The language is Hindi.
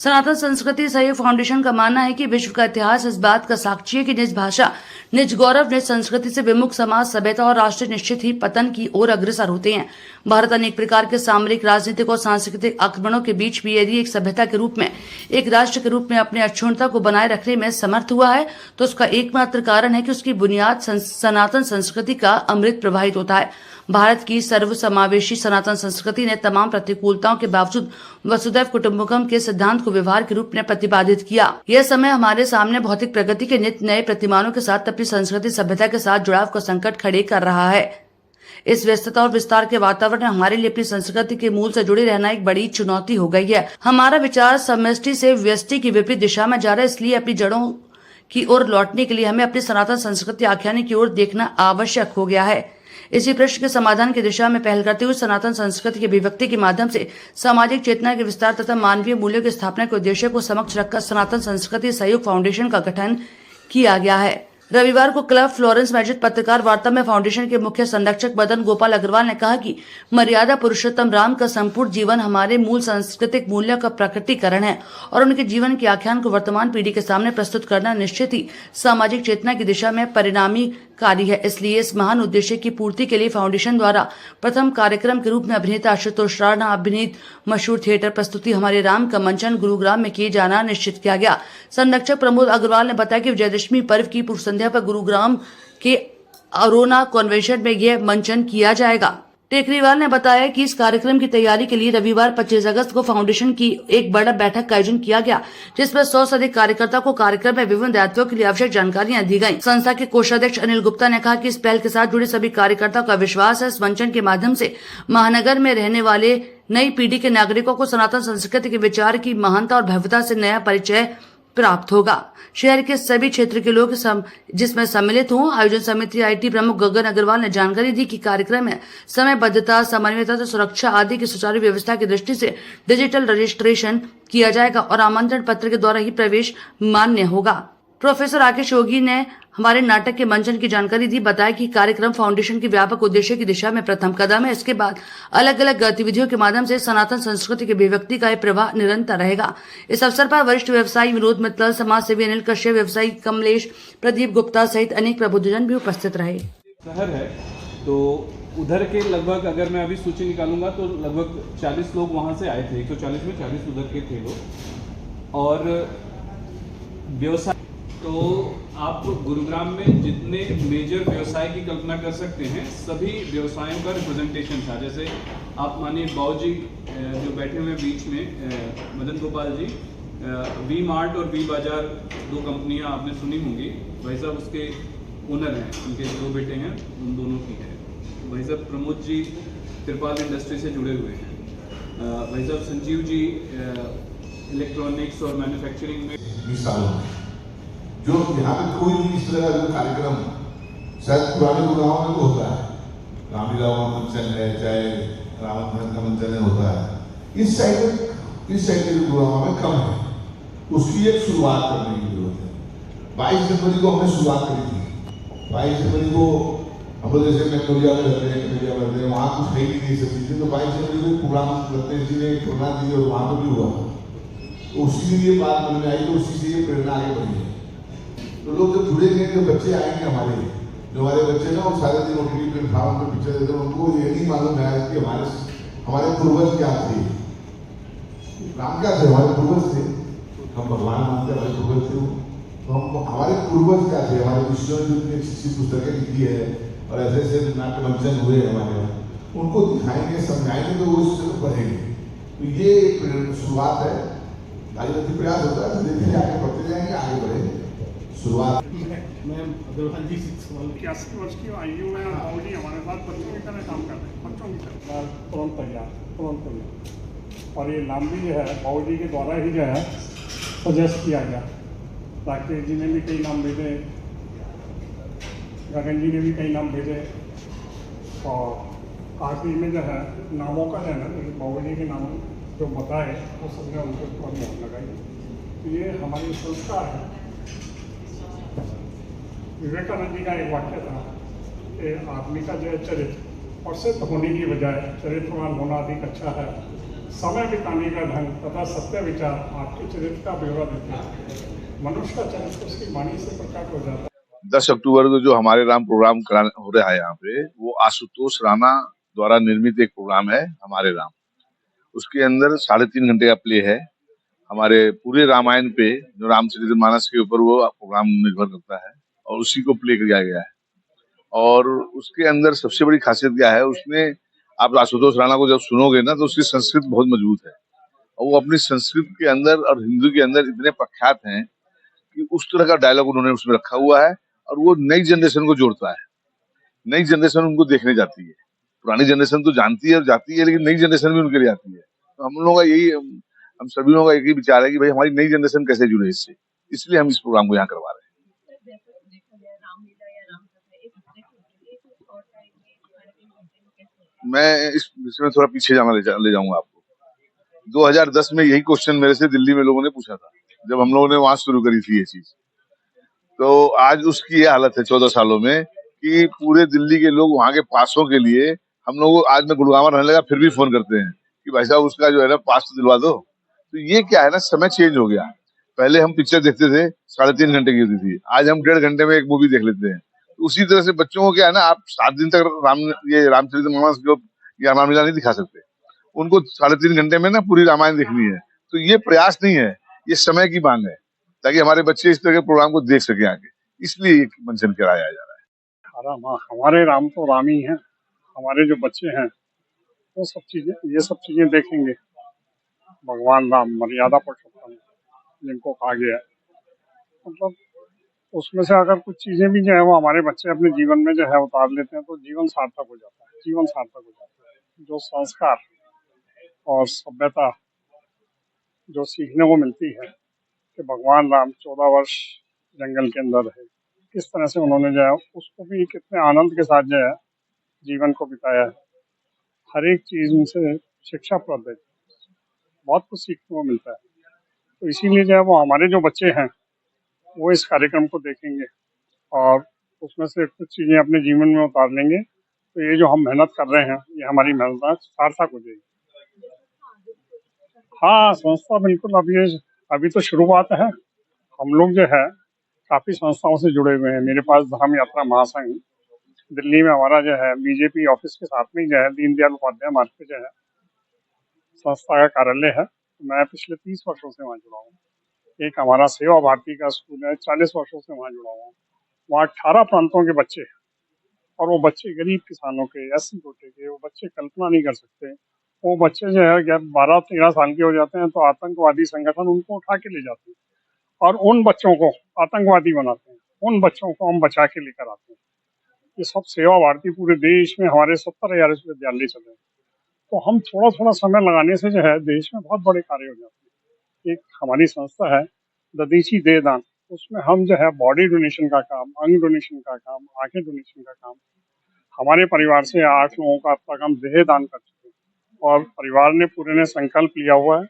सनातन संस्कृति सहयोग फाउंडेशन का मानना है कि विश्व का इतिहास इस बात का साक्षी है कि निज भाषा, निज गौरव, निज संस्कृति से विमुख समाज, सभ्यता और राष्ट्र निश्चित ही पतन की ओर अग्रसर होते हैं। भारत अनेक प्रकार के सामरिक, राजनीतिक और सांस्कृतिक आक्रमणों के बीच भी यदि एक सभ्यता के रूप में, एक राष्ट्र के रूप में अपनी अक्षुण्णता को बनाए रखने में समर्थ हुआ है, तो उसका एकमात्र कारण है कि उसकी बुनियाद सनातन संस्कृति का अमृत प्रवाहित होता है। भारत की सर्वसमावेशी सनातन संस्कृति ने तमाम प्रतिकूलताओं के बावजूद वसुधैव कुटुंबकम के सिद्धांत को व्यवहार के रूप में प्रतिपादित किया। यह समय हमारे सामने भौतिक प्रगति के नित्य नए प्रतिमानों के साथ अपनी संस्कृति सभ्यता के साथ जुड़ाव का संकट खड़े कर रहा है। इस व्यस्तता और विस्तार के वातावरण में हमारे लिए अपनी संस्कृति के मूल से जुड़े रहना एक बड़ी चुनौती हो गई है। हमारा विचार समष्टि से व्यष्टि की विपरीत दिशा में जा रहा है, इसलिए अपनी जड़ों की ओर लौटने के लिए हमें अपनी सनातन संस्कृति आख्यान की ओर देखना आवश्यक हो गया है। इसी प्रश्न के समाधान की दिशा में पहल करते हुए सनातन संस्कृति की अभिव्यक्ति के माध्यम से सामाजिक चेतना के विस्तार तथा मानवीय मूल्यों की स्थापना के उद्देश्य को समक्ष रखकर सनातन संस्कृति सहयोग फाउंडेशन का गठन किया गया है। रविवार को क्लब फ्लोरेंस में आयोजित पत्रकार वार्ता में फाउंडेशन के मुख्य संरक्षक मदन गोपाल अग्रवाल ने कहा कि मर्यादा पुरुषोत्तम राम का संपूर्ण जीवन हमारे मूल सांस्कृतिक मूल्यों का प्रकटीकरण है और उनके जीवन के आख्यान को वर्तमान पीढ़ी के सामने प्रस्तुत करना निश्चित ही सामाजिक चेतना की दिशा में परिणामी कार्य है। इसलिए इस महान उद्देश्य की पूर्ति के लिए फाउंडेशन द्वारा प्रथम कार्यक्रम के रूप में अभिनेता आशुतोष राणा अभिनीत मशहूर थिएटर प्रस्तुति हमारे राम का मंचन गुरुग्राम में किए जाना निश्चित किया गया। संरक्षक प्रमोद अग्रवाल ने बताया कि विजयदशमी पर्व की पूर्व संध्या पर गुरुग्राम के अरोना कन्वेंशन में यह मंचन किया जाएगा। टेकरीवाल ने बताया कि इस कार्यक्रम की तैयारी के लिए रविवार 25 अगस्त को फाउंडेशन की एक बड़ा बैठक का आयोजन किया गया, जिसमें 100 से अधिक कार्यकर्ता को कार्यक्रम में विभिन्न दायित्वों के लिए आवश्यक जानकारियां दी गयी। संस्था के कोषाध्यक्ष अनिल गुप्ता ने कहा कि इस पहल के साथ जुड़े सभी कार्यकर्ताओं का विश्वास है इस मंचन के माध्यम से महानगर में रहने वाले नई पीढ़ी के नागरिकों को सनातन संस्कृति के विचार की महानता और भव्यता से नया परिचय प्राप्त होगा। शहर के सभी क्षेत्र के लोग जिसमें सम्मिलित हों। आयोजन समिति आईटी प्रमुख गगन अग्रवाल ने जानकारी दी कि कार्यक्रम में समयबद्धता, समन्वयता तथा सुरक्षा आदि की सुचारू व्यवस्था की दृष्टि से डिजिटल रजिस्ट्रेशन किया जाएगा और आमंत्रण पत्र के द्वारा ही प्रवेश मान्य होगा। प्रोफेसर राकेश योगी ने हमारे नाटक के मंचन की जानकारी दी। बताया कि कार्यक्रम फाउंडेशन के व्यापक उद्देश्य की दिशा में प्रथम कदम है। इसके बाद अलग अलग गतिविधियों के माध्यम से सनातन संस्कृति के अभिव्यक्ति का प्रवाह निरंतर रहेगा। इस अवसर पर वरिष्ठ व्यवसायी विनोद मित्तल, समाज सेवी अनिल कश्यप, व्यवसायी कमलेश, प्रदीप गुप्ता सहित अनेक प्रबुद्धजन भी उपस्थित रहे। शहर है तो उधर के लगभग, अगर मैं अभी सूची निकालूंगा तो लगभग 40 लोग वहां से आए थे। 140 में 40 उधर के थे लोग। और व्यवसाय तो आप गुरुग्राम में जितने मेजर व्यवसाय की कल्पना कर सकते हैं, सभी व्यवसायों का रिप्रेजेंटेशन था। जैसे आप मानिए बाबू जी जो बैठे हुए बीच में, मदन गोपाल जी, वी मार्ट और वी बाजार 2 कंपनियां आपने सुनी होंगी। भाई साहब उसके ओनर हैं, उनके 2 बेटे हैं, उन दोनों की है। भाई साहब प्रमोद जी त्रिपाल इंडस्ट्री से जुड़े हुए हैं। भाई साहब संजीव जी इलेक्ट्रॉनिक्स और मैन्युफैक्चरिंग में। जो यहाँ पे कोई भी इस तरह का कार्यक्रम शायद पुराने गुरुग्राम में तो होता है, रामलीला का मंचन है, चाहे रामधन का मंचन होता है। इस साइड के गुरुग्राम में कम है। उसकी एक शुरुआत करने की जरूरत है। 22 जनवरी को हमने शुरुआत करी थी। 22 जनवरी को हम लोग जैसे मैग्नोलिया में रहते हैं, वहाँ कुछ है ही नहीं सब चीजें, तो 22 जनवरी को प्रोग्राम करते हैं, इसलिए प्रोग्राम दी और वहाँ पर भी हुआ। तो उसी लिए बात मन में आई, तो उसी से ये प्रेरणा आगे बढ़ी है। तो लोग जब जुड़ेंगे, जो बच्चे आएंगे हमारे, जो हमारे बच्चे ना वो सारे दिन ओटीटी प्लेटफॉर्म पर पिक्चर देते हैं, उनको ये नहीं मालूम है कि हमारे पूर्वज क्या थे, राम क्या थे, हमारे पूर्वज थे। हम भगवान मानते हमारे पूर्वज थे, तो हम हमारे पूर्वज क्या थे, हमारे ऋषियों ने जो इतनी अच्छी पुस्तकें लिखी है और ऐसे ऐसे नाट्य मंचन हुए हमारे यहाँ, उनको दिखाएंगे, समझाएंगे, तो वो उससे बढ़ेंगे। तो ये शुरुआत है, भागीरथी प्रयास होता है। धीरे धीरे आगे बढ़ते जाएंगे, आगे बढ़ेंगे। शुरुआत मैं अग्रवाल जी 80 वर्ष की आयु में बाबू जी हमारे साथ बच्चों की तरह काम कर रहे हैं, बच्चों की तरह तुरंत तैयार। और ये नाम भी जो है बाबू जी के द्वारा ही जो है सजेस्ट किया गया। राकेश जी ने भी कई नाम भेजे, गगन जी ने भी कई नाम भेजे, और आखिरी में जो है नामों का जो है ना, बाबू जी के नाम जो बताए वो सबने उनको थोड़ा ध्यान लगाई। तो ये हमारी संस्था है। विवेकानंद जी का एक वाक्य था कि आदमी का जो है चरित्र और सिद्ध होने की बजाय चरित्रवान होना अधिक अच्छा है। समय बिताने का ढंग तथा सत्य विचार आपके चरित्र का ब्यौरा देते हैं। मनुष्य का चरित्र उसकी वाणी से प्रकट हो जाता है। 10 अक्टूबर को जो हमारे राम प्रोग्राम हो रहा है यहाँ पे, वो आशुतोष राणा द्वारा निर्मित एक प्रोग्राम है हमारे राम। उसके अंदर 3.5 घंटे का प्ले है हमारे पूरे रामायण पे, जो रामचरितमानस के ऊपर वो प्रोग्राम निर्भर करता है और उसी को प्ले किया गया है। और उसके अंदर सबसे बड़ी खासियत क्या है, उसमें आप आशुतोष राणा को जब सुनोगे ना तो उसकी संस्कृत बहुत मजबूत है और वो अपनी संस्कृत के अंदर और हिंदू के अंदर इतने प्रख्यात हैं कि उस तरह का डायलॉग उन्होंने उसमें रखा हुआ है और वो नई जनरेशन को जोड़ता है। नई जनरेशन उनको देखने जाती है, पुरानी जनरेशन तो जानती है और जाती है, लेकिन नई जनरेशन भी उनके लिए आती है। तो हम लोगों का यही, हम सभी लोगों का एक ही विचार है कि भाई हमारी नई जनरेशन कैसे जुड़े इससे, इसलिए हम इस प्रोग्राम को यहाँ करवा रहे हैं। मैं इस विषय में थोड़ा पीछे ले जाऊंगा आपको। 2010 में यही क्वेश्चन मेरे से दिल्ली में लोगों ने पूछा था, जब हम लोगों ने वहां शुरू करी थी ये चीज। तो आज उसकी ये हालत है 14 सालों में कि पूरे दिल्ली के लोग वहां के पासों के लिए, हम लोग आज मैं गुड़गांव रहने लगा फिर भी फोन करते हैं कि भाई साहब उसका जो है ना पास तो दिलवा दो। तो ये क्या है ना, समय चेंज हो गया। पहले हम पिक्चर देखते थे 3.5 घंटे की होती थी, आज हम 1.5 घंटे में एक मूवी देख लेते हैं। तो उसी तरह से बच्चों को क्या है ना, आप 7 दिन तक ये रामचरितमानस को या रामलीला नहीं दिखा सकते, उनको 3.5 घंटे में ना पूरी रामायण देखनी है। तो ये प्रयास नहीं है, ये समय की मांग है, ताकि हमारे बच्चे इस तरह के प्रोग्राम को देख सके आगे, इसलिए ये मंचन कराया जा रहा है। राम, हमारे राम तो राम ही हैं। हमारे जो बच्चे हैं वो ये सब चीजें देखेंगे। भगवान राम मर्यादा पुरुषोत्तम जिनको कहा गया है, मतलब उसमें से अगर कुछ चीजें भी जो है वो हमारे बच्चे अपने जीवन में जो है उतार लेते हैं तो जीवन सार्थक हो जाता है। जीवन सार्थक हो जाता है। जो संस्कार और सभ्यता जो सीखने को मिलती है कि भगवान राम 14 वर्ष जंगल के अंदर है, किस तरह से उन्होंने जो है उसको भी कितने आनंद के साथ जो है जीवन को बिताया है। हर एक चीज उनसे शिक्षा प्राप्त है, बहुत कुछ सीखने को मिलता है। तो इसीलिए जो है वो हमारे जो बच्चे हैं वो इस कार्यक्रम को देखेंगे और उसमें से कुछ चीजें अपने जीवन में उतार लेंगे। तो ये जो हम मेहनत कर रहे हैं ये हमारी मेहनत सार्थक हो जाएगी। हाँ, संस्था बिल्कुल अभी तो शुरुआत है। हम लोग जो है काफी संस्थाओं से जुड़े हुए हैं। मेरे पास धर्म यात्रा महासंघ दिल्ली में हमारा जो है बीजेपी ऑफिस के साथ में जो है दीनदयाल उपाध्याय मार्ग पे जो है संस्था का कार्यालय है। मैं पिछले 30 वर्षों से वहाँ जुड़ा हूँ। एक हमारा सेवा भारती का स्कूल है, 40 वर्षों से वहाँ जुड़ा हुआ हूँ। वहाँ 18 प्रांतों के बच्चे हैं और वो बच्चे गरीब किसानों के, एससी कोटे के, वो बच्चे कल्पना नहीं कर सकते। वो बच्चे जो है 12-13 साल के हो जाते हैं तो आतंकवादी संगठन उनको उठा के ले जाते हैं और उन बच्चों को आतंकवादी बनाते हैं। उन बच्चों को हम बचा के लेकर आते हैं। ये सब सेवा भारती पूरे देश में हमारे 70,000 विश्वविद्यालय चल रहे हैं। तो हम थोड़ा थोड़ा समय लगाने से जो है देश में बहुत बड़े कार्य हो जाते हैं। एक हमारी संस्था है ददीची देहदान, उसमें हम जो है बॉडी डोनेशन का काम, अंग डोनेशन का काम, आंखें डोनेशन का काम, हमारे परिवार से 8 लोगों का अब तक हम देह दान कर चुके हैं और परिवार ने पूरे ने संकल्प लिया हुआ है